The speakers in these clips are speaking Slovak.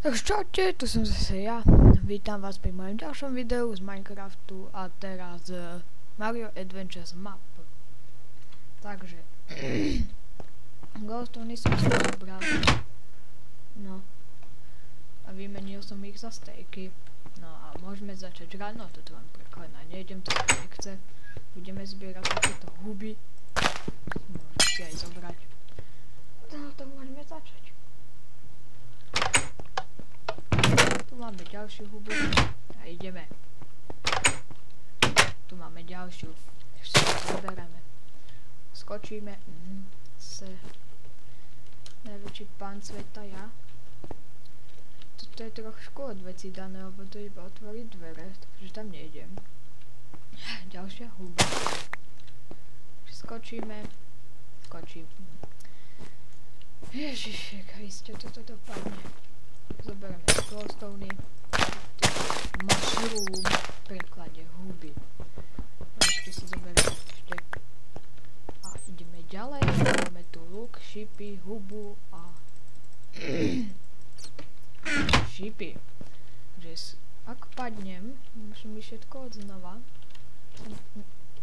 Takže čaute, tu som zase ja. Vítam vás pri mojom ďalšom videu z Minecraftu a teraz Mario Adventures Map. Takže glowstony som si zobral. No. A vymenil som ich za stejky. No a môžeme začať ráno, toto vám prekladá. Nejdem, to sa nechce. Budeme zbierať takéto huby. Môžem si aj zobrať. No to môžeme začať. Tu máme ďalšiu hubu a ideme. Tu máme ďalšiu. Ešte sa zoberieme. Skočíme. Najväčší pán sveta ja. Toto je trošku od veci dané, lebo to iba otvoriť dvere, takže tam nejdem. Ďalšia huba. Skočíme. Skočím. Ježiši Kriste, toto dopadne. Zoberieme glowstony. Mushroom v preklade huby. Ešte si zoberieme ešte. A ideme ďalej. Máme tu luk, šipy, hubu a šipy. Takže ak padnem, musím mi všetko odznova.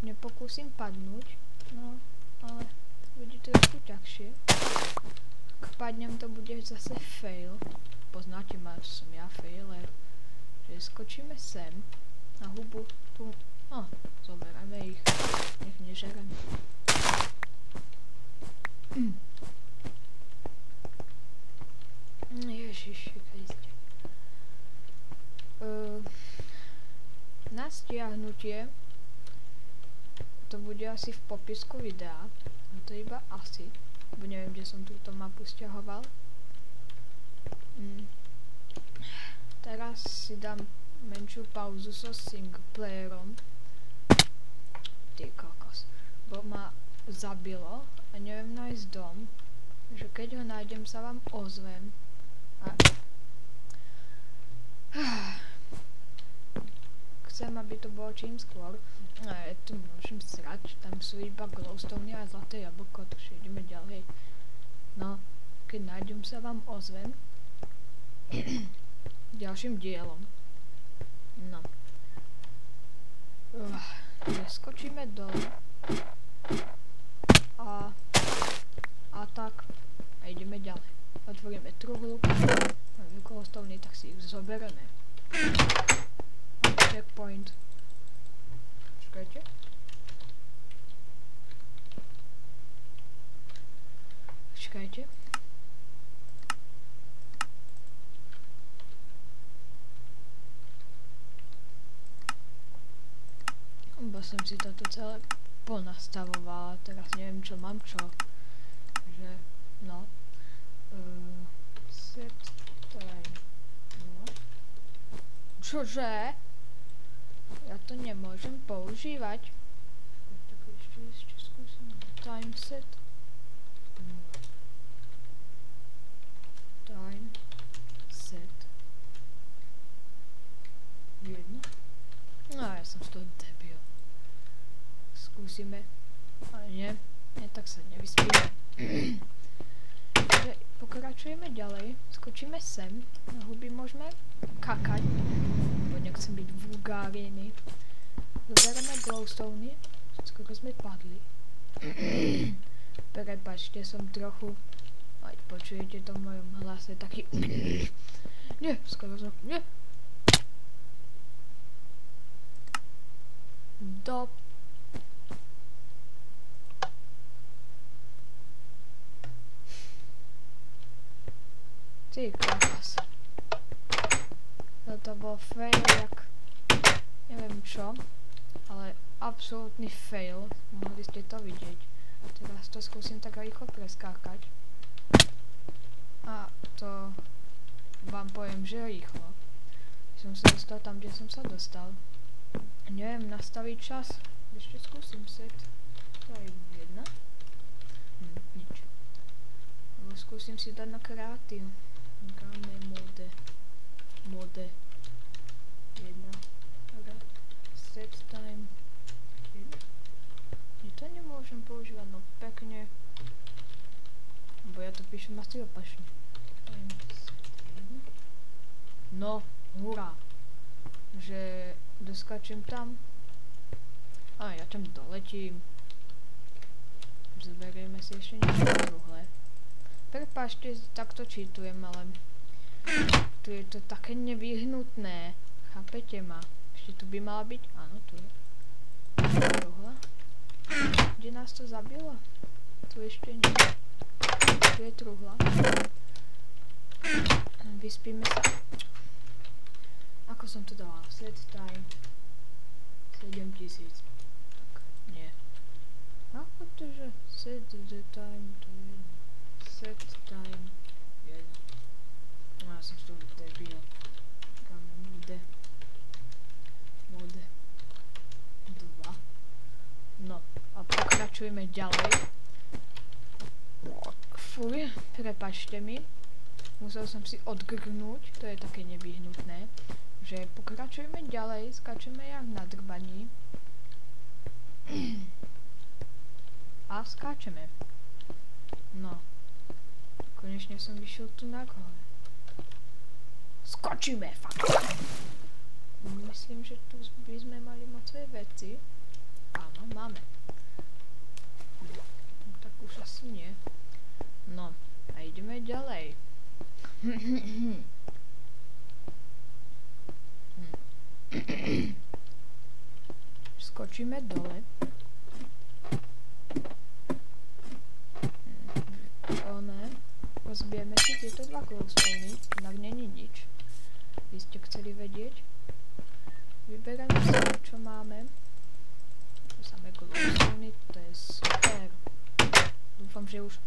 Nepokúsim padnúť. No, ale bude trošku ťažšie. Ak padnem, to bude zase fail. Poznáte ma, som ja failer. Že skočíme sem na hubu tu. No, zoberieme ich. Nech nežereme. Ježiši Kriste. Na stiahnutie to bude asi v popisku videa. No to iba asi. Bo neviem, kde som túto mapu stiahoval. Teraz si dám menšiu pauzu so singleplayerom. Ty kokos. Bo ma zabilo a neviem nájsť dom. Že keď ho nájdem, sa vám ozvem. A chcem, aby to bolo čím skôr. A ja tu môžem srať. Tam sú iba glowstony a zlaté jablko. Takže ideme ďalej. No, keď nájdem, sa vám ozvem. Ďalším dielom. No. Skočíme dole. A tak. A ideme ďalej. Otvoríme truhlu. Máme glowstony, tak si ich zoberieme. Checkpoint. Čakajte. Čakajte. Bo som si toto celé ponastavovala, teraz neviem čo mám čo. Takže, no. Set time. No. Čože? Ja to nemôžem používať. Tak ešte skúsim. Time set. No. Time set. Jedno. No ja som z toho debil. Skúsime. Ale nie, tak sa nevyspíme. Takže pokračujeme ďalej. Skočíme sem. Na huby môžeme kakať. Bo nechcem byť vulgárny. Zoberieme glowstony. Skoro sme padli. Prepačte, som trochu... Ať počujete to v mojom hlase taký... Nie, skoro som... Nie. Do... Ty kokos. Toto bol fail jak... Neviem čo. Ale absolútny fail. Mohli ste to vidieť. Teraz to skúsim tak rýchlo preskákať. A to... vám poviem, že rýchlo. Som sa dostal tam, kde som sa dostal. Neviem nastaviť čas. Ešte skúsim set. To je jedna. Nič. Lebo skúsim si dať na kreatív. Game mode. Mode. Jedna. Set time. Jedna. To nemôžem používať, no pekne. Bo ja to píšem asi opačne. Time set 1. No, hurá. Že doskačem tam. A ja tam doletím. Zoberieme si ešte niečo druhé. Prepáčte, takto čítujem, ale tu je to také nevyhnutné. Chápete ma? Ešte tu by mala byť? Áno, tu je. Truhla. Kde nás to zabilo? Tu ešte nie. Tu je truhla. Vyspíme sa. Ako som to dala? Set time. 7000. Tak, nie. No, pretože set the time to je set time 1. No, ja som tu debil. Kam bude? Bude 2. No, a pokračujeme ďalej. Fuj, prepačte mi. Musel som si odgrnúť, to je také nevyhnutné. Že pokračujeme ďalej, skačeme jak na drbaní. A skáčeme. No. Konečne som vyšiel tu na hore. Skočíme, fakt. Myslím, že tu by sme mali mocové veci. Áno, máme. Tak už asi nie. No, a ideme ďalej. Skočíme dole. Rozbijeme si tieto dva glowstone'y, inak není nič. Vy ste chceli vedieť. Vyberáme si, čo máme. Samé glowstone'y, to je super. Dúfam, že už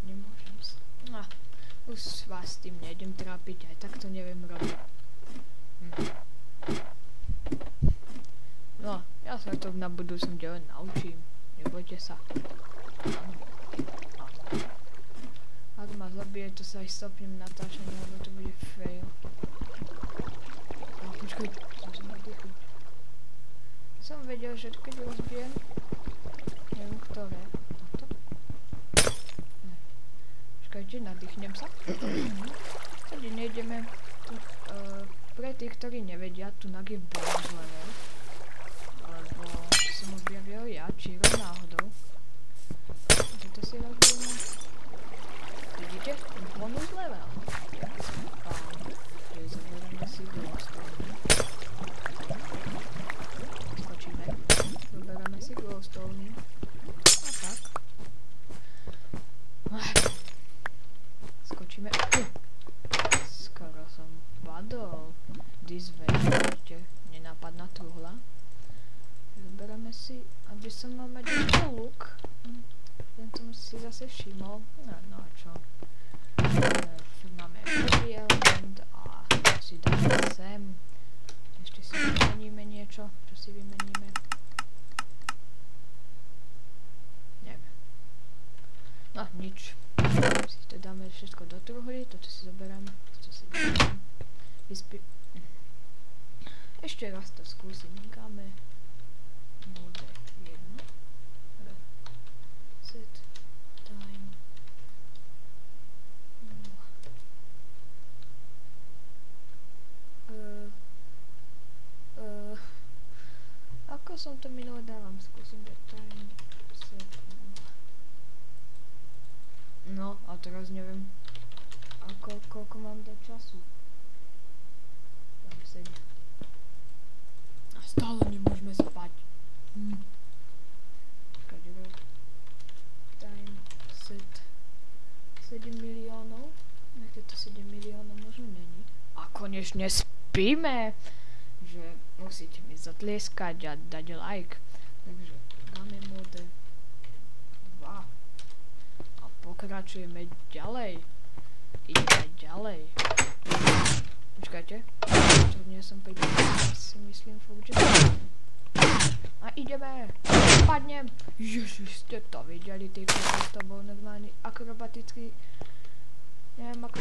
nemôžem sa... Už vás s tým nejdem trápiť, aj tak to neviem robiť. No, ja sa to na budúcom diele naučím. Nebojte sa. Áno. Ak ma zabije, to sa aj stopnem natáčanie, lebo to bude fail. Počkaj, som sa nadýchol. Som vedel, že keď rozbijem, neviem ktoré. Toto? Ne. Počkajte, nadýchnem sa. Tady nejdeme tu, pre tých, ktorí nevedia, tu je bonus level. Lebo som objavil ja, číro náhodou. Toto si rozbijeme. Vidíte? Bonus level. Zoberieme si glowstone. Skočíme. Zoberieme si glowstone. A tak. Skočíme. Skoro som padol. This way. Vidíte? Nenápadná truhla. Zoberieme si, aby som mal mať ešte luk. Ten som si zase všimol. No a čo? Máme prvý element a si dáme sem. Ešte si vymeníme niečo. Čo si vymeníme? Neviem. No, nič. Si to dáme všetko do truhly. Toto si zoberám. Toto si dáme. Ešte raz to skúsim. Dáme. Bude 1. Set time. Ako som to minule dávam, skúsim dať time set. No a teraz neviem koľko mám dať času. Tam sedia. A stále nemôžeme spať. Time set 7 miliónov. Nech to 7 miliónov možno není. A konečne spíme, že musíte mi zatlieskať a dať like. Takže dáme mode 2 a pokračujeme ďalej. Ideme ďalej. Počkajte, to nie som pripravený, si myslím fakt, že a ideme, padnem. Ježiš, ste to videli, ty kokos, to bol normálny akrobatický, neviem ako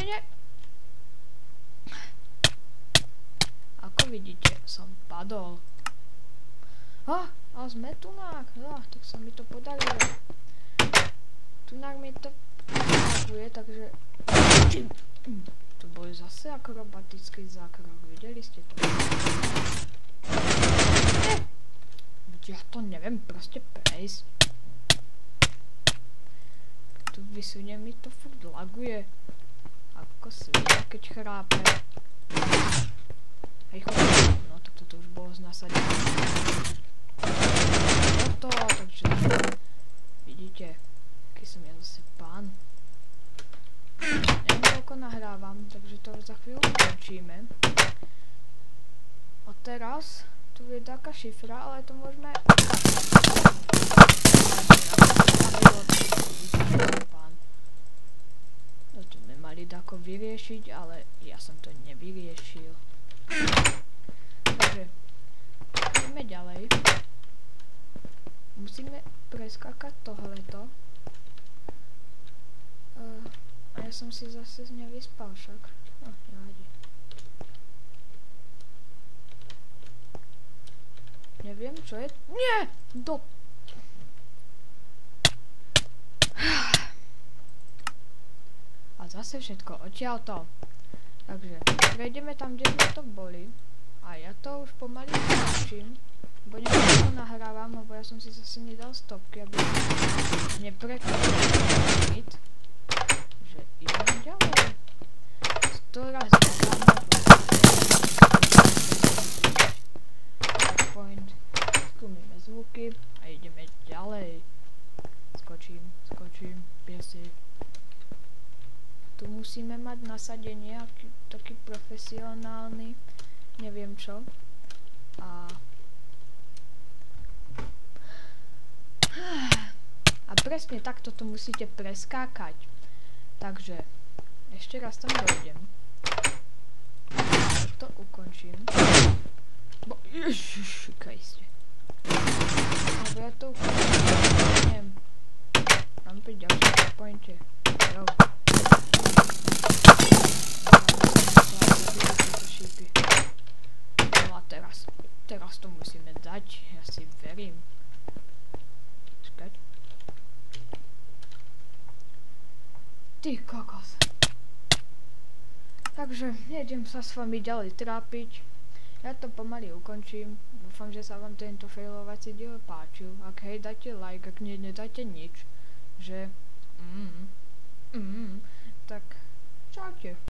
nie. Ako vidíte, som padol. A sme tunák, tak sa mi to podarilo. Tunák mi to funguje, takže to bol zase akrobatický zákrok, videli ste to? Ja to neviem proste prejsť. Tu vysunie mi to furt laguje. Ako svina, keď chrápe. Hej, chodí. No, tak toto už bolo z nasadenia. Toto, takže vidíte, aký som ja zase pán. Neviem, koľko nahrávam, takže to za chvíľu končíme. A teraz tu je taká šifra, ale to môžeme... No to sme mali dako vyriešiť, ale ja som to nevyriešil. Takže, ideme ďalej. Musíme preskákať tohleto. A ja som si zase z nej vyspal však. No, nevadí. Neviem, čo je... Nie! A zase všetko odtiaľto. Takže, prejdeme tam, kde sme to boli. A ja to už pomaly skončím. Bo neviem, to nahrávam, lebo ja som si zase nedal stopky, aby neprekladal hit. Že idem ďalej. 100 razy point. Stlmíme zvuky a ideme ďalej. Skočím, piesek. Tu musíme mať nasadenie, taký profesionálny, neviem čo. A presne takto to musíte preskákať. Takže, ešte raz tam dojdem. To ukončím. Bo, ježiši Kriste. Lebo ja to ukončím. Mám pri ďalším checkpointe. Jo. No a teraz to musíme dať, ja si verím. Čakať. Ty kokos. Takže nejdem sa s vami ďalej trápiť. Ja to pomaly ukončím. Dúfam, že sa vám tento failovací diel páčil. Ak hej, dajte like, ak nie, nedajte nič. Že... tak čaute.